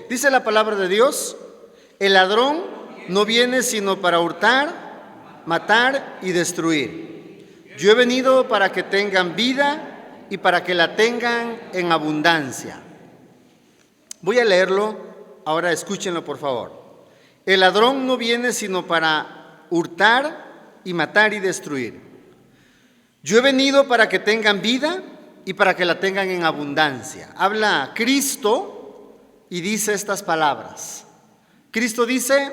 Dice la palabra de Dios: el ladrón no viene sino para hurtar, matar y destruir. Yo he venido para que tengan vida y para que la tengan en abundancia. Voy a leerlo, ahora escúchenlo por favor. El ladrón no viene sino para hurtar y matar y destruir. Yo he venido para que tengan vida y para que la tengan en abundancia. Habla Cristo y dice estas palabras. Cristo dice: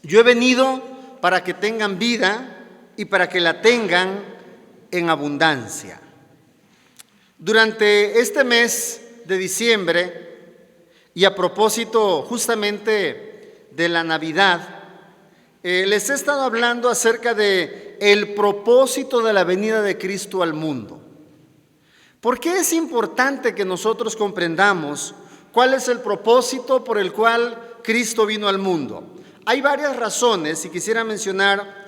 yo he venido para que tengan vida y para que la tengan en abundancia. Durante este mes de diciembre, y a propósito justamente de la Navidad, les he estado hablando acerca de el propósito de la venida de Cristo al mundo. ¿Por qué es importante que nosotros comprendamos cuál es el propósito por el cual Cristo vino al mundo? Hay varias razones y quisiera mencionar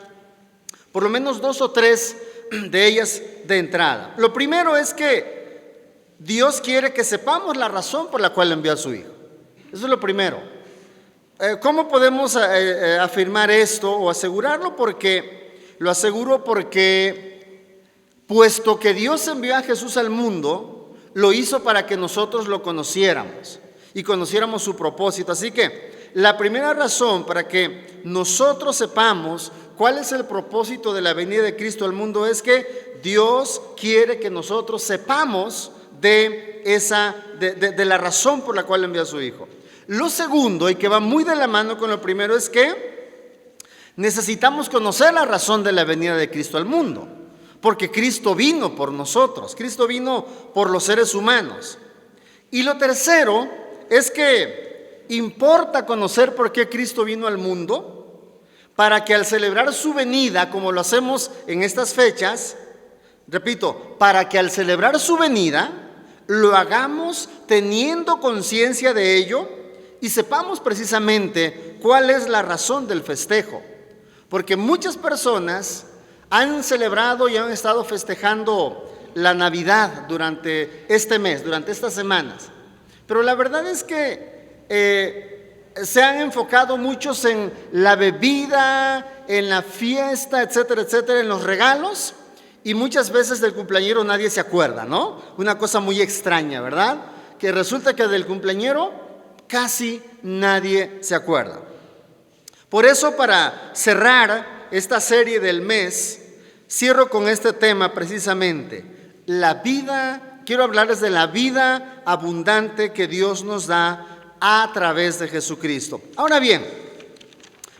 por lo menos 2 o 3 de ellas de entrada. Lo primero es que Dios quiere que sepamos la razón por la cual envió a su Hijo. Eso es lo primero. ¿Cómo podemos afirmar esto o asegurarlo? Lo aseguro porque, puesto que Dios envió a Jesús al mundo, lo hizo para que nosotros lo conociéramos y conociéramos su propósito. Así que la primera razón para que nosotros sepamos cuál es el propósito de la venida de Cristo al mundo es que Dios quiere que nosotros sepamos de la razón por la cual envió a su Hijo. Lo segundo, y que va muy de la mano con lo primero, es que necesitamos conocer la razón de la venida de Cristo al mundo, porque Cristo vino por nosotros, Cristo vino por los seres humanos. Y lo tercero es que importa conocer por qué Cristo vino al mundo, para que al celebrar su venida, como lo hacemos en estas fechas, repito, para que al celebrar su venida lo hagamos teniendo conciencia de ello y sepamos precisamente cuál es la razón del festejo. Porque muchas personas han celebrado y han estado festejando la Navidad durante este mes, durante estas semanas. Pero la verdad es que se han enfocado muchos en la bebida, en la fiesta, etcétera, etcétera, en los regalos. Y muchas veces del cumpleañero nadie se acuerda, ¿no? Una cosa muy extraña, ¿verdad? Que resulta que del cumpleañero casi nadie se acuerda. Por eso, para cerrar esta serie del mes, cierro con este tema precisamente. Quiero hablarles de la vida abundante que Dios nos da a través de Jesucristo. Ahora bien,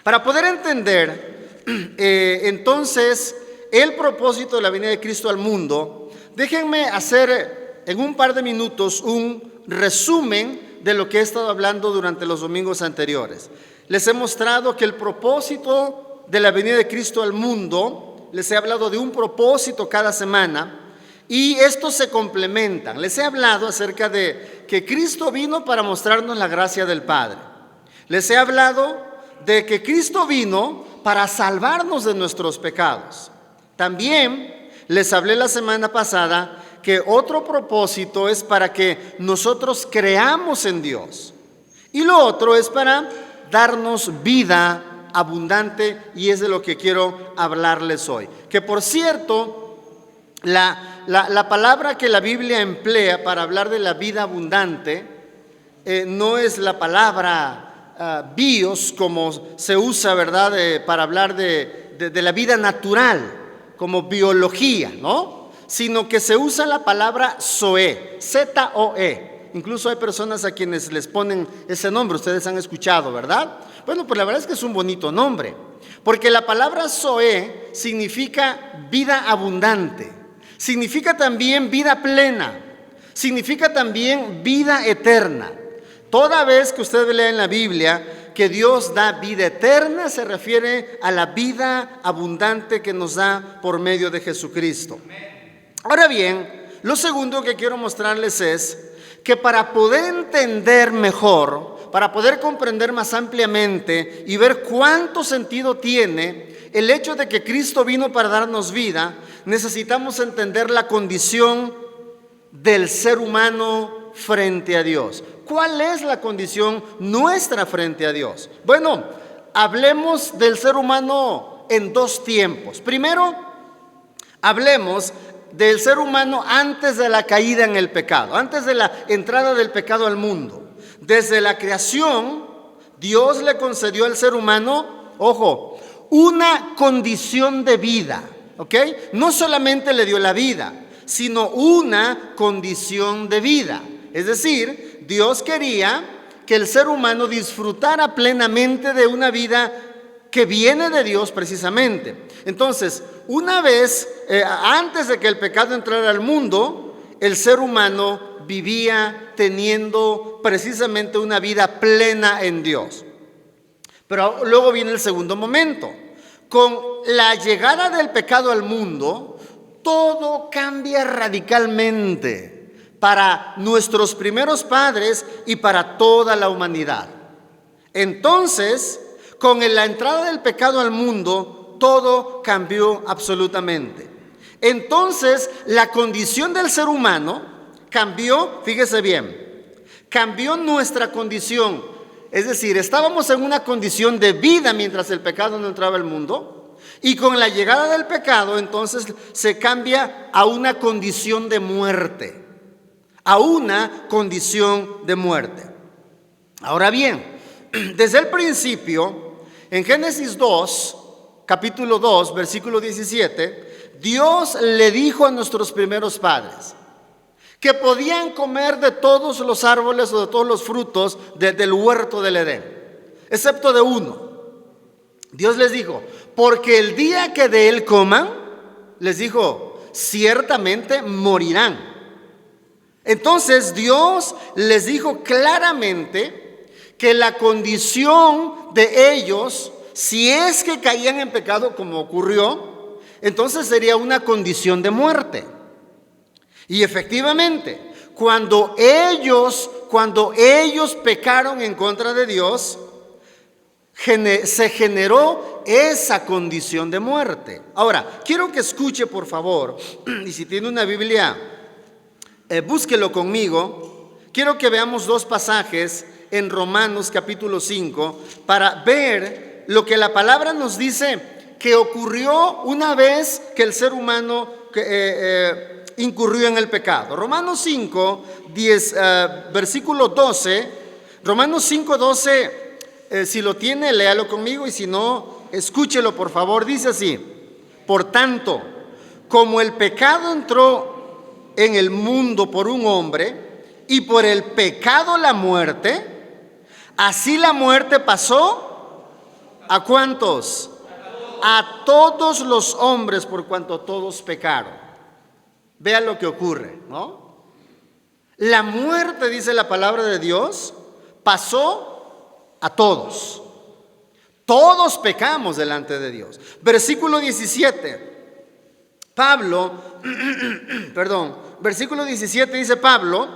para poder entender entonces el propósito de la venida de Cristo al mundo, déjenme hacer en un par de minutos un resumen de lo que he estado hablando durante los domingos anteriores. Les he mostrado que el propósito de la venida de Cristo al mundo, les he hablado de un propósito cada semana y estos se complementan. Les he hablado acerca de que Cristo vino para mostrarnos la gracia del Padre. Les he hablado de que Cristo vino para salvarnos de nuestros pecados. También les hablé la semana pasada que otro propósito es para que nosotros creamos en Dios. Y lo otro es para darnos vida abundante, y es de lo que quiero hablarles hoy. Que por cierto, la palabra que la Biblia emplea para hablar de la vida abundante no es la palabra bios, como se usa, ¿verdad?, para hablar de la vida natural, como biología, ¿no? Sino que se usa la palabra Zoe, Z-O-E. Incluso hay personas a quienes les ponen ese nombre, ustedes han escuchado, ¿verdad? Bueno, pues la verdad es que es un bonito nombre, porque la palabra Zoe significa vida abundante, significa también vida plena, significa también vida eterna. Toda vez que usted lea en la Biblia que Dios da vida eterna, se refiere a la vida abundante que nos da por medio de Jesucristo. Ahora bien, lo segundo que quiero mostrarles es que para poder entender mejor, para poder comprender más ampliamente y ver cuánto sentido tiene el hecho de que Cristo vino para darnos vida, necesitamos entender la condición del ser humano frente a Dios. ¿Cuál es la condición nuestra frente a Dios? Bueno, hablemos del ser humano en dos tiempos. Primero, hablemos del ser humano antes de la caída en el pecado, antes de la entrada del pecado al mundo. Desde la creación, Dios le concedió al ser humano, ojo, una condición de vida, ¿ok? No solamente le dio la vida, sino una condición de vida. Es decir, Dios quería que el ser humano disfrutara plenamente de una vida que viene de Dios precisamente. Entonces, una vez, antes de que el pecado entrara al mundo, el ser humano vivía teniendo precisamente una vida plena en Dios. Pero luego viene el segundo momento. Con la llegada del pecado al mundo, todo cambia radicalmente para nuestros primeros padres y para toda la humanidad. Entonces, con la entrada del pecado al mundo, todo cambió absolutamente. Entonces, la condición del ser humano cambió, fíjese bien, cambió nuestra condición. Es decir, estábamos en una condición de vida mientras el pecado no entraba al mundo, y con la llegada del pecado entonces se cambia a una condición de muerte, a una condición de muerte. Ahora bien, desde el principio, en Génesis 2, capítulo 2, versículo 17, Dios le dijo a nuestros primeros padres que podían comer de todos los árboles o de todos los frutos del huerto del Edén, excepto de uno. Dios les dijo, porque el día que de él coman, les dijo, ciertamente morirán. Entonces Dios les dijo claramente que la condición de ellos, si es que caían en pecado como ocurrió, entonces sería una condición de muerte. Y efectivamente, cuando ellos pecaron en contra de Dios, se generó esa condición de muerte. Ahora, quiero que escuche, por favor, y si tiene una Biblia, búsquelo conmigo. Quiero que veamos dos pasajes en Romanos capítulo 5 para ver lo que la palabra nos dice que ocurrió una vez que el ser humano incurrió en el pecado. Romanos 5, versículo 12. Romanos 5, 12. Si lo tiene, léalo conmigo, y si no, escúchelo por favor. Dice así: por tanto, como el pecado entró en el mundo por un hombre, y por el pecado la muerte, así la muerte pasó ¿a cuántos? A todos los hombres, por cuanto todos pecaron. Vea lo que ocurre, ¿no? La muerte, dice la palabra de Dios, pasó a todos. Todos pecamos delante de Dios. Versículo 17. Versículo 17 dice Pablo,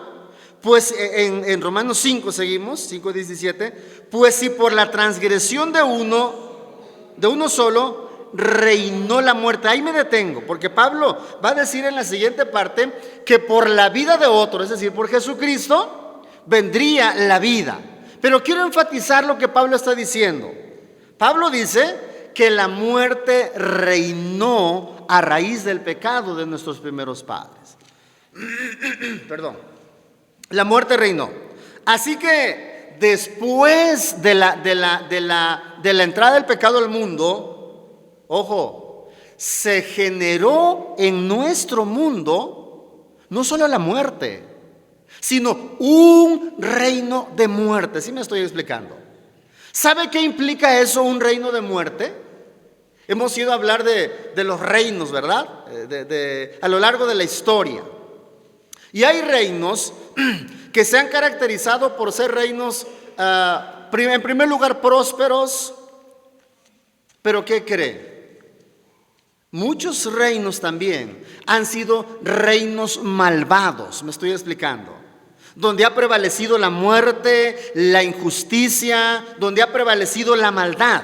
pues en Romanos 5 seguimos, 5:17, pues si por la transgresión de uno solo reinó la muerte. Ahí me detengo, porque Pablo va a decir en la siguiente parte que por la vida de otro, es decir, por Jesucristo, vendría la vida. Pero quiero enfatizar lo que Pablo está diciendo. Pablo dice que la muerte reinó a raíz del pecado de nuestros primeros padres. Perdón. La muerte reinó. Así que después de la entrada del pecado al mundo, ojo, se generó en nuestro mundo no solo la muerte, sino un reino de muerte. ¿Sí me estoy explicando? ¿Sabe qué implica eso, un reino de muerte? Hemos ido a hablar de los reinos, ¿verdad? A lo largo de la historia. Y hay reinos que se han caracterizado por ser reinos, en primer lugar, prósperos. Pero ¿qué cree? Muchos reinos también han sido reinos malvados. Me estoy explicando. Donde ha prevalecido la muerte, la injusticia, donde ha prevalecido la maldad.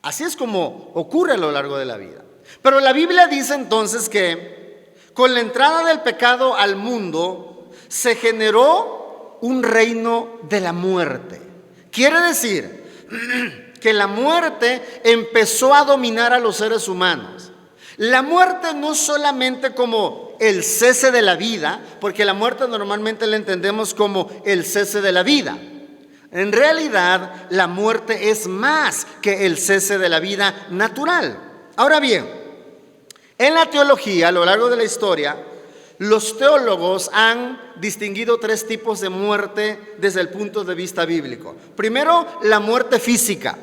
Así es como ocurre a lo largo de la vida. Pero la Biblia dice entonces que con la entrada del pecado al mundo se generó un reino de la muerte. Quiere decir que la muerte empezó a dominar a los seres humanos. La muerte no solamente como el cese de la vida, porque la muerte normalmente la entendemos como el cese de la vida. En realidad, la muerte es más que el cese de la vida natural. Ahora bien, en la teología, a lo largo de la historia, los teólogos han distinguido tres tipos de muerte desde el punto de vista bíblico. Primero, la muerte física.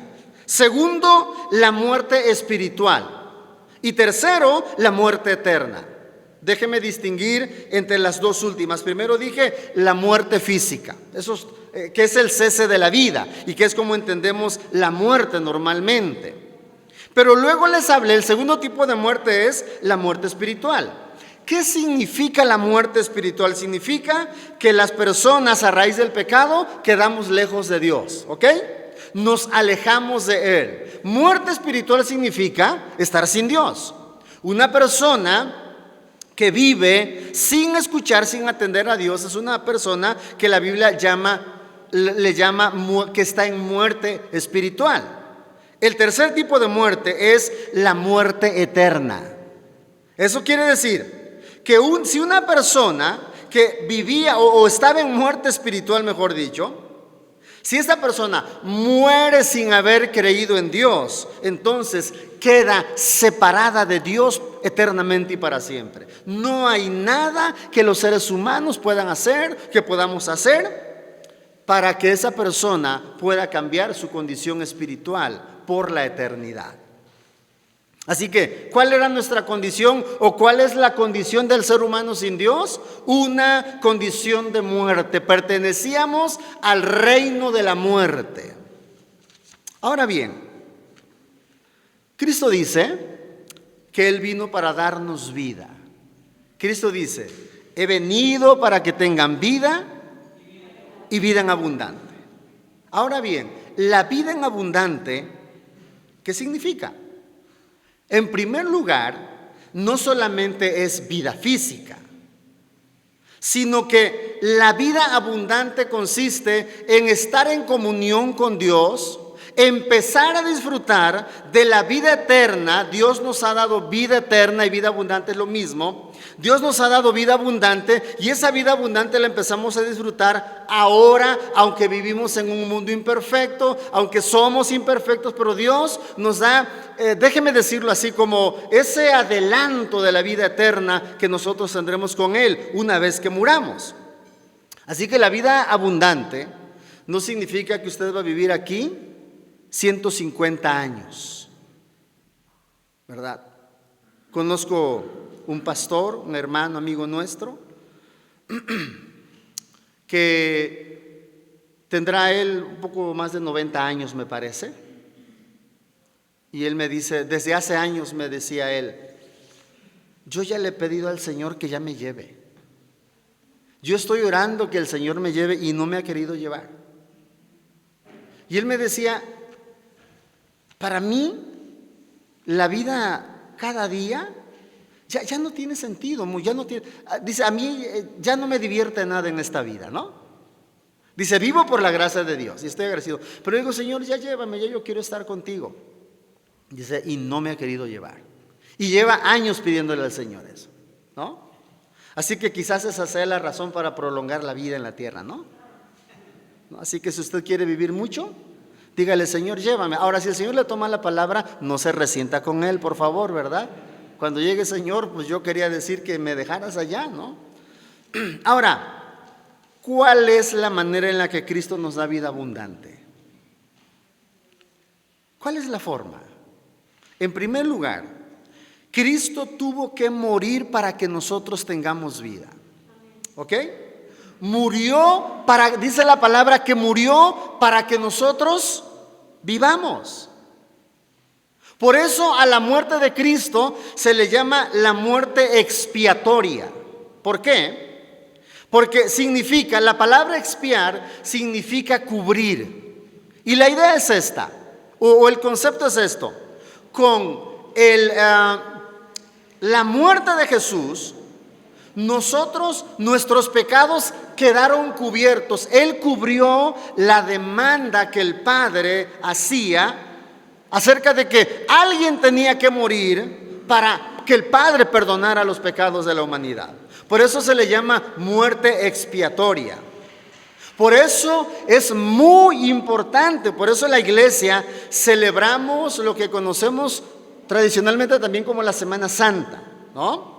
Segundo, la muerte espiritual. Y tercero, la muerte eterna. Déjeme distinguir entre las dos últimas. Primero dije la muerte física, que es el cese de la vida y que es como entendemos la muerte normalmente. Pero luego les hablé, el segundo tipo de muerte es la muerte espiritual. ¿Qué significa la muerte espiritual? Significa que las personas a raíz del pecado quedamos lejos de Dios, ¿ok? Nos alejamos de Él. Muerte espiritual significa estar sin Dios. Una persona que vive sin escuchar, sin atender a Dios, es una persona que la Biblia le llama que está en muerte espiritual. El tercer tipo de muerte es la muerte eterna. Eso quiere decir que si una persona que vivía o estaba en muerte espiritual, mejor dicho, si esta persona muere sin haber creído en Dios, entonces queda separada de Dios eternamente y para siempre. No hay nada que los seres humanos puedan hacer, que podamos hacer, para que esa persona pueda cambiar su condición espiritual por la eternidad. Así que, ¿cuál era nuestra condición o cuál es la condición del ser humano sin Dios? Una condición de muerte. Pertenecíamos al reino de la muerte. Ahora bien, Cristo dice que Él vino para darnos vida. Cristo dice, he venido para que tengan vida y vida en abundante. Ahora bien, la vida en abundante, ¿qué significa? En primer lugar, no solamente es vida física, sino que la vida abundante consiste en estar en comunión con Dios, empezar a disfrutar de la vida eterna. Dios nos ha dado vida eterna y vida abundante es lo mismo. Dios nos ha dado vida abundante y esa vida abundante la empezamos a disfrutar ahora, aunque vivimos en un mundo imperfecto, aunque somos imperfectos, pero Dios nos da, déjeme decirlo así, como ese adelanto de la vida eterna que nosotros tendremos con Él una vez que muramos. Así que la vida abundante no significa que usted va a vivir aquí 150 años, ¿verdad? Conozco un pastor, un hermano, amigo nuestro, que tendrá él un poco más de 90 años, me parece. Y él me dice, desde hace años me decía él, yo ya le he pedido al Señor que ya me lleve. Yo estoy orando que el Señor me lleve y no me ha querido llevar. Y él me decía, para mí, la vida cada día ya no tiene sentido, ya no tiene, dice, a mí ya no me divierte nada en esta vida, ¿no? Dice, vivo por la gracia de Dios y estoy agradecido. Pero digo, Señor, ya llévame, ya yo quiero estar contigo. Dice, y no me ha querido llevar. Y lleva años pidiéndole al Señor eso, ¿no? Así que quizás esa sea la razón para prolongar la vida en la tierra, ¿no? Así que si usted quiere vivir mucho, dígale, Señor, llévame. Ahora, si el Señor le toma la palabra, no se resienta con Él, por favor, ¿verdad? Cuando llegue, Señor, pues yo quería decir que me dejaras allá, ¿no? Ahora, ¿cuál es la manera en la que Cristo nos da vida abundante? ¿Cuál es la forma? En primer lugar, Cristo tuvo que morir para que nosotros tengamos vida. ¿Ok? Murió dice la palabra que murió para que nosotros vivamos. Por eso a la muerte de Cristo se le llama la muerte expiatoria. ¿Por qué? Porque significa, la palabra expiar significa cubrir. Y la idea es esta, o el concepto es esto. Con la muerte de Jesús, Nuestros pecados quedaron cubiertos. Él cubrió la demanda que el Padre hacía acerca de que alguien tenía que morir para que el Padre perdonara los pecados de la humanidad. Por eso se le llama muerte expiatoria. Por eso es muy importante, por eso en la iglesia celebramos lo que conocemos tradicionalmente también como la Semana Santa, ¿no?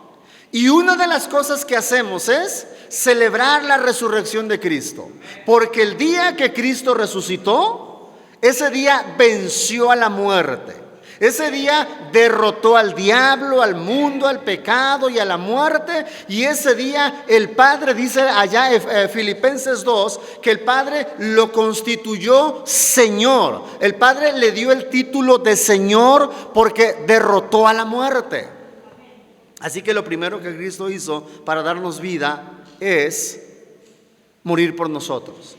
Y una de las cosas que hacemos es celebrar la resurrección de Cristo, porque el día que Cristo resucitó, ese día venció a la muerte. Ese día derrotó al diablo, al mundo, al pecado y a la muerte. Y ese día el Padre, dice allá en Filipenses 2, que el Padre lo constituyó Señor. El Padre le dio el título de Señor porque derrotó a la muerte. Así que lo primero que Cristo hizo para darnos vida es morir por nosotros.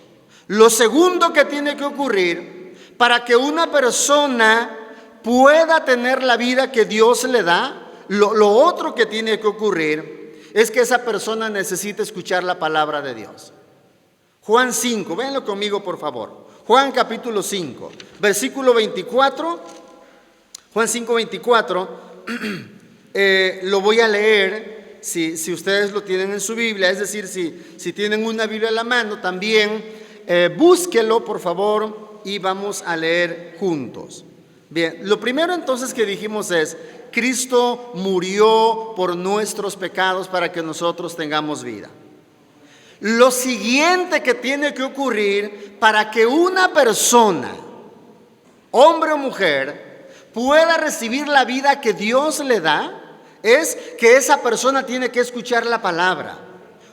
Lo segundo que tiene que ocurrir para que una persona pueda tener la vida que Dios le da, lo otro que tiene que ocurrir es que esa persona necesita escuchar la palabra de Dios. Juan 5, véanlo conmigo por favor. Juan capítulo 5, versículo 24. Juan 5, 24. Lo voy a leer si ustedes lo tienen en su Biblia, es decir, si tienen una Biblia a la mano también, búsquelo por favor y vamos a leer juntos. Bien, lo primero entonces que dijimos es, Cristo murió por nuestros pecados para que nosotros tengamos vida. Lo siguiente que tiene que ocurrir para que una persona, hombre o mujer, pueda recibir la vida que Dios le da, es que esa persona tiene que escuchar la palabra.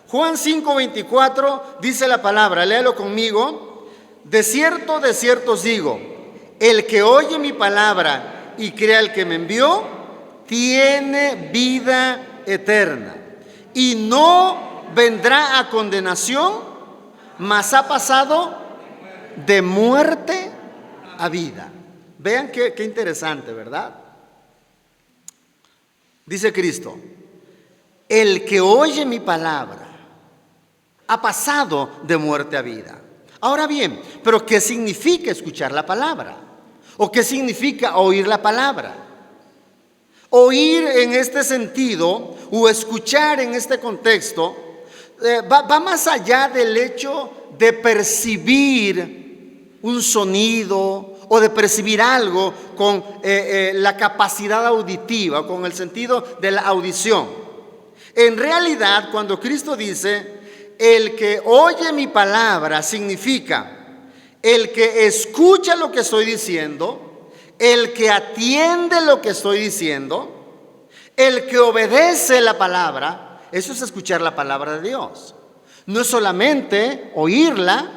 Juan 5:24 dice la palabra, léalo conmigo. De cierto os digo, el que oye mi palabra y crea al que me envió, tiene vida eterna y no vendrá a condenación, mas ha pasado de muerte a vida. Vean qué interesante, ¿verdad? Dice Cristo, el que oye mi palabra ha pasado de muerte a vida. Ahora bien, ¿pero qué significa escuchar la palabra? ¿O qué significa oír la palabra? Oír en este sentido o escuchar en este contexto va más allá del hecho de percibir un sonido o de percibir algo con la capacidad auditiva, con el sentido de la audición. En realidad, cuando Cristo dice, el que oye mi palabra, significa el que escucha lo que estoy diciendo, el que atiende lo que estoy diciendo, el que obedece la palabra. Eso es escuchar la palabra de Dios. No es solamente oírla,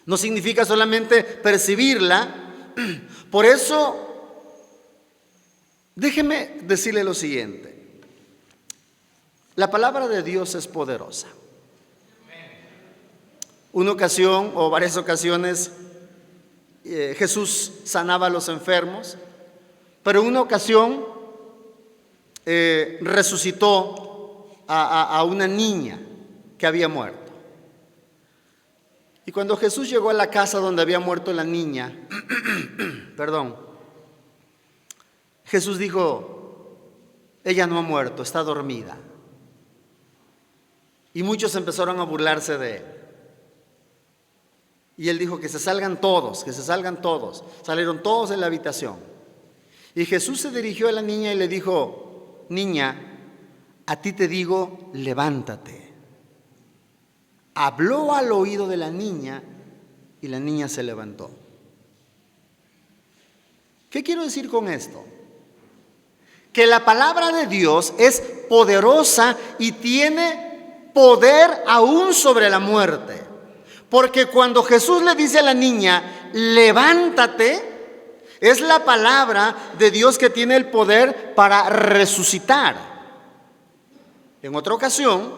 no significa solamente percibirla. Por eso, déjeme decirle lo siguiente. La palabra de Dios es poderosa. Una ocasión o varias ocasiones Jesús sanaba a los enfermos, pero en una ocasión resucitó a una niña que había muerto. Y cuando Jesús llegó a la casa donde había muerto la niña, Jesús dijo, ella no ha muerto, está dormida. Y muchos empezaron a burlarse de él. Y él dijo que se salgan todos, que se salgan todos. Salieron todos de la habitación. Y Jesús se dirigió a la niña y le dijo, niña, a ti te digo, levántate. Habló al oído de la niña y la niña se levantó. ¿Qué quiero decir con esto? Que la palabra de Dios es poderosa y tiene poder aún sobre la muerte. Porque cuando Jesús le dice a la niña, levántate, es la palabra de Dios que tiene el poder para resucitar. En otra ocasión,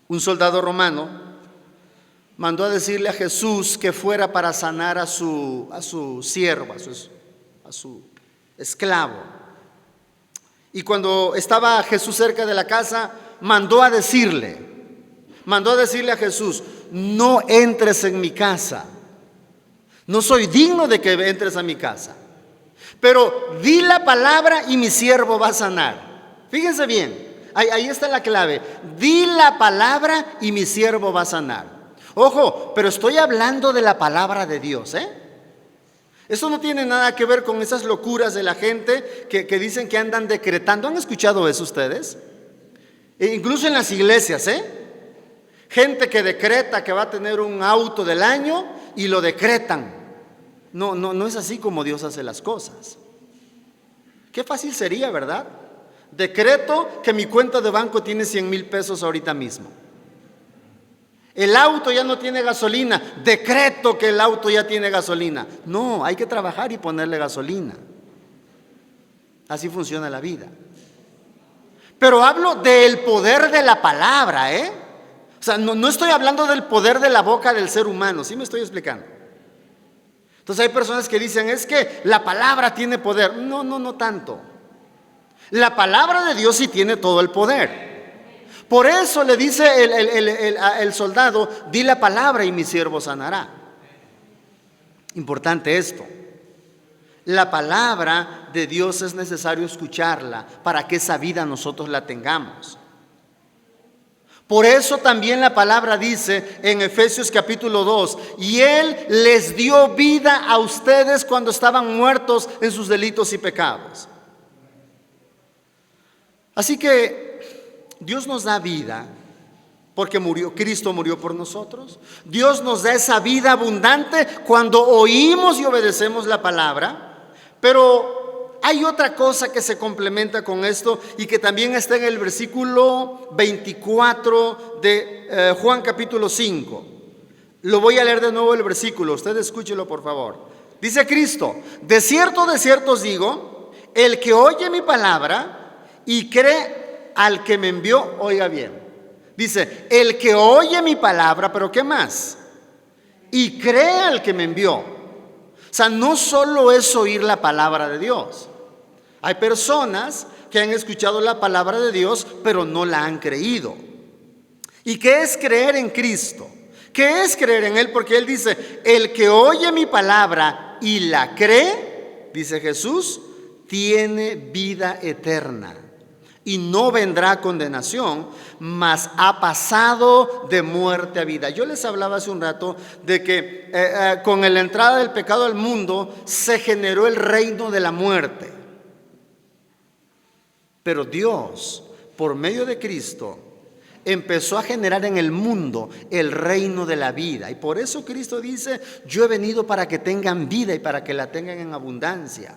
un soldado romano mandó a decirle a Jesús que fuera para sanar a su siervo, a su esclavo. Y cuando estaba Jesús cerca de la casa, mandó a decirle a Jesús: no entres en mi casa. No soy digno de que entres a mi casa. Pero di la palabra y mi siervo va a sanar. Fíjense bien, ahí está la clave. Di la palabra y mi siervo va a sanar. Ojo, pero estoy hablando de la palabra de Dios, ¿eh? Esto no tiene nada que ver con esas locuras de la gente que dicen que andan decretando. ¿Han escuchado eso ustedes? Incluso en las iglesias, gente que decreta que va a tener un auto del año y lo decretan. No es así como Dios hace las cosas. Qué fácil sería, ¿verdad? Decreto que mi cuenta de banco tiene 100,000 pesos ahorita mismo. El auto ya no tiene gasolina. Decreto que el auto ya tiene gasolina. No, hay que trabajar y ponerle gasolina. Así funciona la vida. Pero hablo del poder de la palabra, O sea, no estoy hablando del poder de la boca del ser humano. ¿Sí me estoy explicando? Entonces hay personas que dicen: es que la palabra tiene poder. No tanto. La palabra de Dios sí tiene todo el poder. Por eso le dice el soldado: di la palabra y mi siervo sanará. Importante esto. La palabra de Dios es necesario escucharla para que esa vida nosotros la tengamos. Por eso también la palabra dice en Efesios capítulo 2: y Él les dio vida a ustedes cuando estaban muertos en sus delitos y pecados. Así que Dios nos da vida porque Cristo murió por nosotros. Dios nos da esa vida abundante cuando oímos y obedecemos la palabra. Pero hay otra cosa que se complementa con esto y que también está en el versículo 24 de Juan capítulo 5. Lo voy a leer de nuevo el versículo, usted escúchelo por favor. Dice Cristo: de cierto os digo, el que oye mi palabra y cree al que me envió, oiga bien, dice: el que oye mi palabra, pero ¿qué más? Y cree al que me envió. O sea, no solo es oír la palabra de Dios. Hay personas que han escuchado la palabra de Dios, pero no la han creído. ¿Y qué es creer en Cristo? ¿Qué es creer en Él? Porque Él dice: el que oye mi palabra y la cree, dice Jesús, tiene vida eterna y no vendrá a condenación, mas ha pasado de muerte a vida. Yo les hablaba hace un rato de que con la entrada del pecado al mundo se generó el reino de la muerte. Pero Dios, por medio de Cristo, empezó a generar en el mundo el reino de la vida. Y por eso Cristo dice: yo he venido para que tengan vida y para que la tengan en abundancia.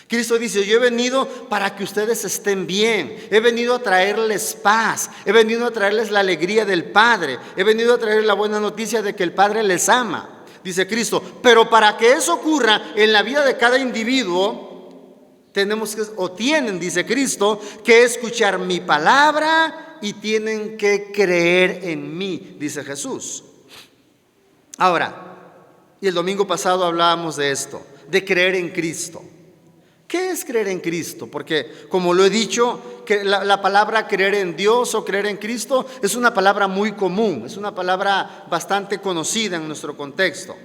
Cristo dice: yo he venido para que ustedes estén bien. He venido a traerles paz. He venido a traerles la alegría del Padre. He venido a traerles la buena noticia de que el Padre les ama, dice Cristo. Pero para que eso ocurra en la vida de cada individuo, tienen, dice Cristo, que escuchar mi palabra y tienen que creer en mí, dice Jesús. Ahora, y el domingo pasado hablábamos de esto, de creer en Cristo. ¿Qué es creer en Cristo? Porque, como lo he dicho, que la palabra creer en Dios o creer en Cristo es una palabra muy común, es una palabra bastante conocida en nuestro contexto.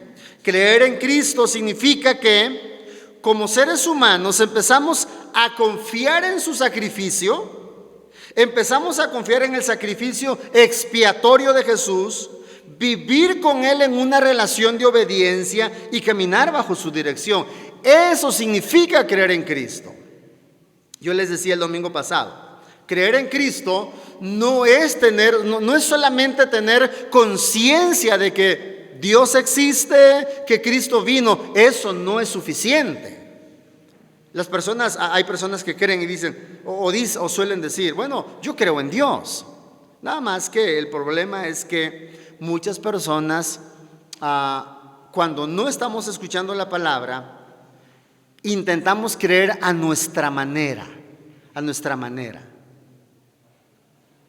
Creer en Cristo significa que, como seres humanos, empezamos a confiar en su sacrificio, empezamos a confiar en el sacrificio expiatorio de Jesús, vivir con Él en una relación de obediencia y caminar bajo su dirección. Eso significa creer en Cristo. Yo les decía el domingo pasado, creer en Cristo no es solamente tener conciencia de que Dios existe, que Cristo vino. Eso no es suficiente. Hay personas que creen y dicen o suelen decir: bueno, yo creo en Dios. Nada más que el problema es que muchas personas, cuando no estamos escuchando la palabra, intentamos creer a nuestra manera.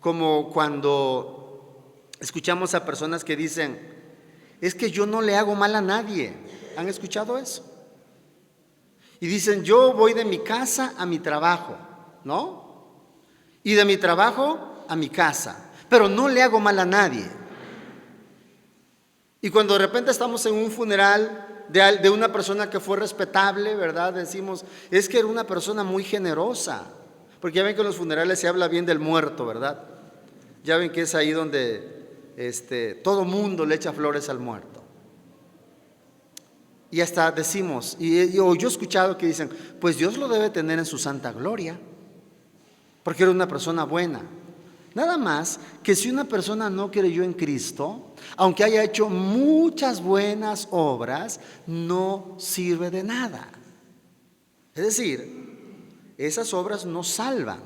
Como cuando escuchamos a personas que dicen: es que yo no le hago mal a nadie. ¿Han escuchado eso? Y dicen: yo voy de mi casa a mi trabajo, ¿no? y de mi trabajo a mi casa, pero no le hago mal a nadie. Y cuando de repente estamos en un funeral de una persona que fue respetable, ¿verdad? Decimos, es que era una persona muy generosa. Porque ya ven que en los funerales se habla bien del muerto, ¿verdad? Ya ven que es ahí donde todo mundo le echa flores al muerto. Y hasta decimos, yo he escuchado que dicen, pues Dios lo debe tener en su santa gloria, porque era una persona buena. Nada más que si una persona no creyó en Cristo, aunque haya hecho muchas buenas obras, no sirve de nada. Es decir, esas obras no salvan.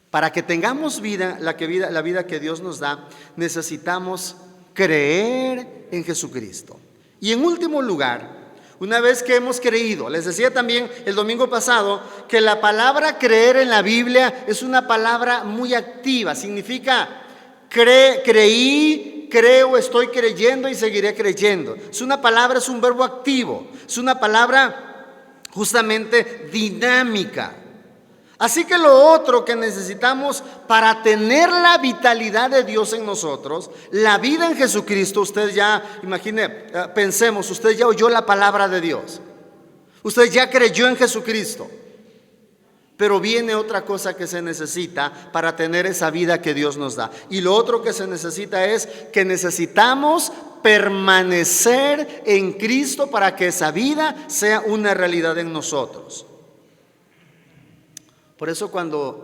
Para que tengamos vida, la vida que Dios nos da, necesitamos creer en Jesucristo. Y en último lugar, una vez que hemos creído, les decía también el domingo pasado que la palabra creer en la Biblia es una palabra muy activa. Significa creí, creo, estoy creyendo y seguiré creyendo. Es una palabra, es un verbo activo, es una palabra justamente dinámica. Así que lo otro que necesitamos para tener la vitalidad de Dios en nosotros, la vida en Jesucristo, usted ya, pensemos, usted ya oyó la palabra de Dios, usted ya creyó en Jesucristo, pero viene otra cosa que se necesita para tener esa vida que Dios nos da. Y lo otro que se necesita es que necesitamos permanecer en Cristo para que esa vida sea una realidad en nosotros. Por eso cuando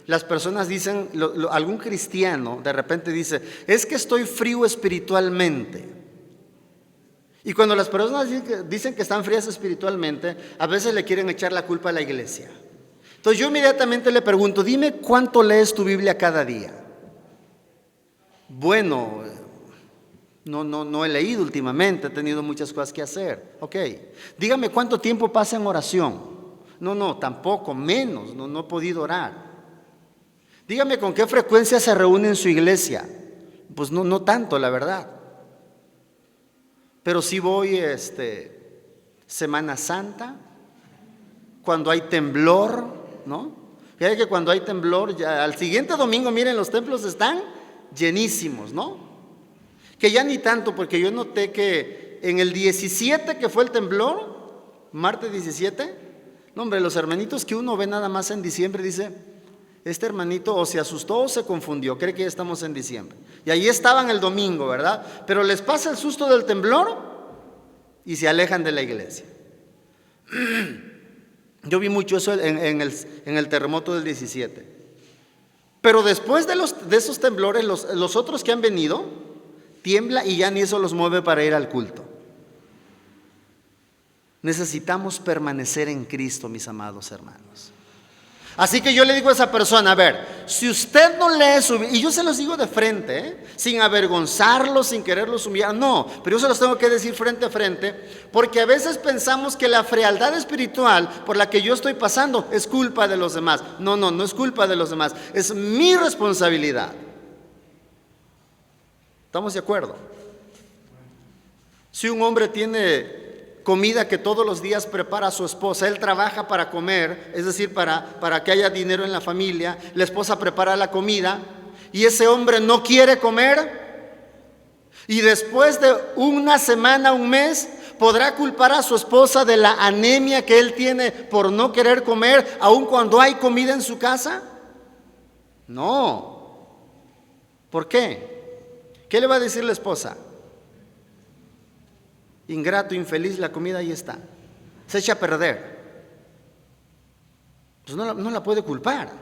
las personas dicen, algún cristiano de repente dice, es que estoy frío espiritualmente. Y cuando las personas dicen que están frías espiritualmente, a veces le quieren echar la culpa a la iglesia. Entonces yo inmediatamente le pregunto, dime cuánto lees tu Biblia cada día. Bueno, no he leído últimamente, he tenido muchas cosas que hacer. Ok, dígame cuánto tiempo pasa en oración. No, tampoco, menos, no he podido orar. Dígame con qué frecuencia se reúne en su iglesia. Pues no tanto, la verdad. Pero sí voy Semana Santa, cuando hay temblor, ¿no? Fíjate que cuando hay temblor, ya al siguiente domingo, miren, los templos están llenísimos, ¿no? Que ya ni tanto, porque yo noté que en el 17 que fue el temblor, martes 17, no, hombre, los hermanitos que uno ve nada más en diciembre, dice, este hermanito o se asustó o se confundió, cree que ya estamos en diciembre. Y ahí estaban el domingo, ¿verdad? Pero les pasa el susto del temblor y se alejan de la iglesia. Yo vi mucho eso en el terremoto del 17. Pero después de esos temblores, los otros que han venido, tiembla y ya ni eso los mueve para ir al culto. Necesitamos permanecer en Cristo, mis amados hermanos. Así que yo le digo a esa persona, a ver, si usted no lee su Biblia, y yo se los digo de frente, sin avergonzarlos, sin quererlos humillar, no, pero yo se los tengo que decir frente a frente, porque a veces pensamos que la frialdad espiritual por la que yo estoy pasando es culpa de los demás. No es culpa de los demás, es mi responsabilidad. ¿Estamos de acuerdo? Si un hombre tiene comida que todos los días prepara su esposa, él trabaja para comer, es decir, para que haya dinero en la familia, la esposa prepara la comida y ese hombre no quiere comer, y después de una semana, un mes, ¿podrá culpar a su esposa de la anemia que él tiene por no querer comer, aun cuando hay comida en su casa? No. ¿Por qué? ¿Qué le va a decir la esposa? Ingrato, infeliz, la comida ahí está, se echa a perder. Pues no la puede culpar.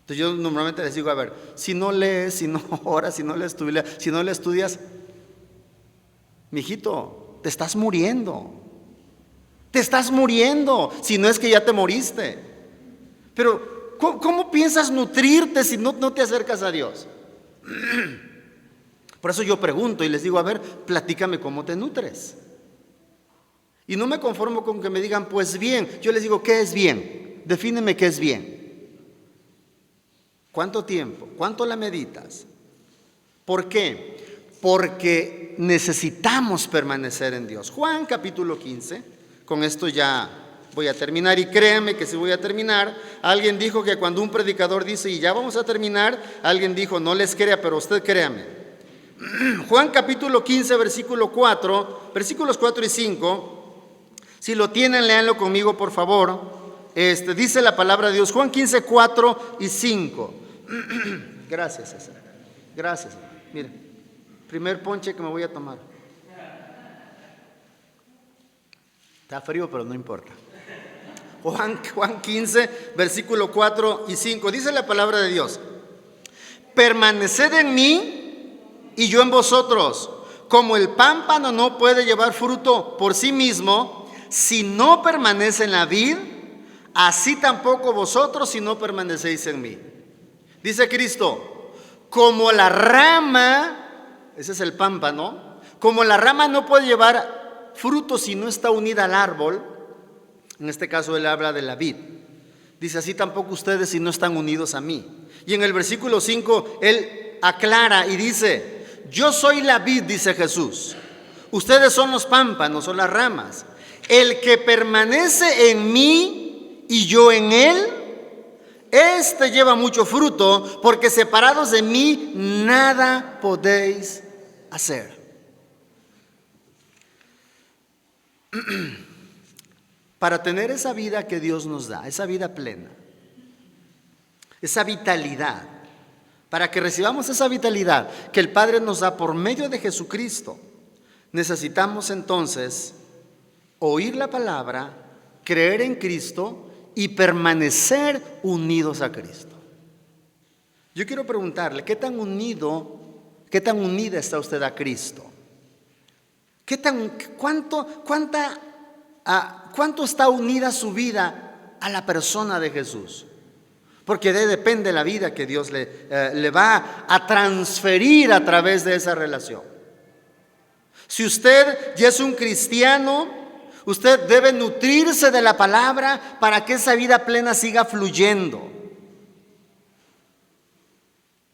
Entonces yo normalmente les digo, a ver, si no lees, si no oras, si no lees tu Biblia, si no le estudias, mijito, te estás muriendo. Te estás muriendo, si no es que ya te moriste. Pero ¿cómo piensas nutrirte si no te acercas a Dios? Por eso yo pregunto y les digo, a ver, platícame cómo te nutres. Y no me conformo con que me digan, pues bien. Yo les digo, ¿qué es bien? Defíneme qué es bien. ¿Cuánto tiempo? ¿Cuánto la meditas? ¿Por qué? Porque necesitamos permanecer en Dios. Juan capítulo 15, con esto ya voy a terminar, y créanme que si voy a terminar. Alguien dijo que cuando un predicador dice, y ya vamos a terminar, alguien dijo, no les crea, pero usted créame. Juan capítulo 15, versículos 4 y 5, si lo tienen, léanlo conmigo, por favor. Dice la palabra de Dios, Juan 15, 4 y 5. Gracias, César. Gracias. Mire, primer ponche que me voy a tomar. Está frío, pero no importa. Juan 15, versículo 4 y 5. Dice la palabra de Dios: permaneced en mí y yo en vosotros. Como el pámpano no puede llevar fruto por sí mismo si no permanece en la vid, así tampoco vosotros si no permanecéis en mí. Dice Cristo, como la rama, ese es el pámpano, como la rama no puede llevar fruto si no está unida al árbol, en este caso él habla de la vid. Dice, así tampoco ustedes si no están unidos a mí. Y en el versículo 5 él aclara y dice, yo soy la vid, dice Jesús. Ustedes son los pámpanos o las ramas. El que permanece en mí y yo en él, este lleva mucho fruto, porque separados de mí nada podéis hacer. Para tener esa vida que Dios nos da, esa vida plena, esa vitalidad, para que recibamos esa vitalidad que el Padre nos da por medio de Jesucristo, necesitamos entonces oír la palabra, creer en Cristo y permanecer unidos a Cristo. Yo quiero preguntarle, ¿qué tan unida está usted a Cristo? ¿Cuánto está unida su vida a la persona de Jesús? Porque de ahí depende la vida que Dios le va a transferir a través de esa relación. Si usted ya es un cristiano, usted debe nutrirse de la palabra para que esa vida plena siga fluyendo.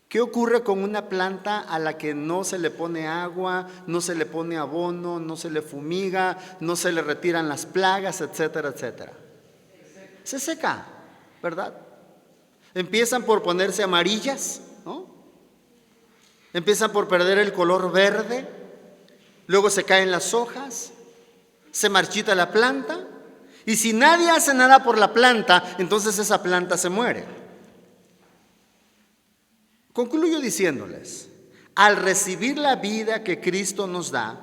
¿Qué ocurre con una planta a la que no se le pone agua, no se le pone abono, no se le fumiga, no se le retiran las plagas, etcétera, etcétera? Se seca, ¿verdad? Empiezan por ponerse amarillas, ¿no? Empiezan por perder el color verde, luego se caen las hojas, se marchita la planta, y si nadie hace nada por la planta, entonces esa planta se muere. Concluyo diciéndoles, al recibir la vida que Cristo nos da,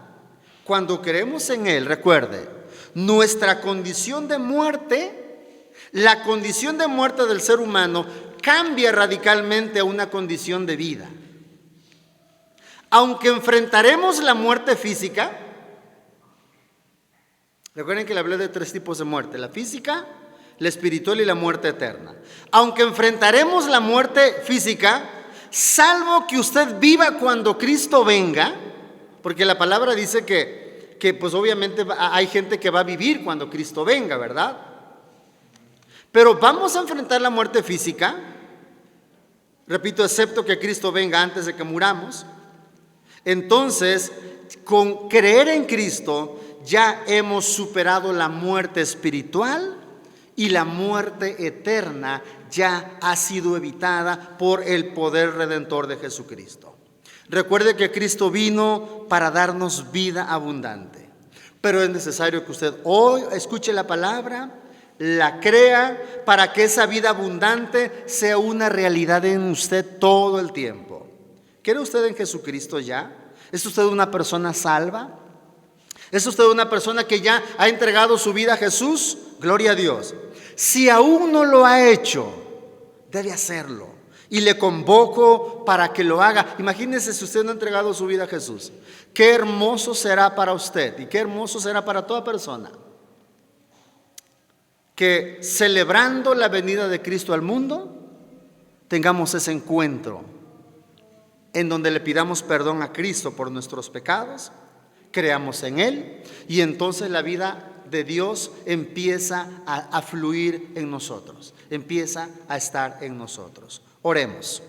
cuando creemos en Él, recuerde, nuestra condición de muerte, la condición de muerte del ser humano, cambia radicalmente a una condición de vida. Aunque enfrentaremos la muerte física, recuerden que le hablé de 3 tipos de muerte: la física, la espiritual y la muerte eterna. Aunque enfrentaremos la muerte física, salvo que usted viva cuando Cristo venga, porque la palabra dice que pues obviamente hay gente que va a vivir cuando Cristo venga, ¿verdad? Pero vamos a enfrentar la muerte física, repito, excepto que Cristo venga antes de que muramos. Entonces, con creer en Cristo, ya hemos superado la muerte espiritual y la muerte eterna ya ha sido evitada por el poder redentor de Jesucristo. Recuerde que Cristo vino para darnos vida abundante, pero es necesario que usted hoy escuche la palabra, la crea, para que esa vida abundante sea una realidad en usted todo el tiempo. ¿Cree usted en Jesucristo ya? ¿Es usted una persona salva? ¿Es usted una persona que ya ha entregado su vida a Jesús? Gloria a Dios. Si aún no lo ha hecho, debe hacerlo. Y le convoco para que lo haga. Imagínese si usted no ha entregado su vida a Jesús. Qué hermoso será para usted y qué hermoso será para toda persona que, celebrando la venida de Cristo al mundo, tengamos ese encuentro en donde le pidamos perdón a Cristo por nuestros pecados, creamos en Él, y entonces la vida de Dios empieza a fluir en nosotros, empieza a estar en nosotros. Oremos.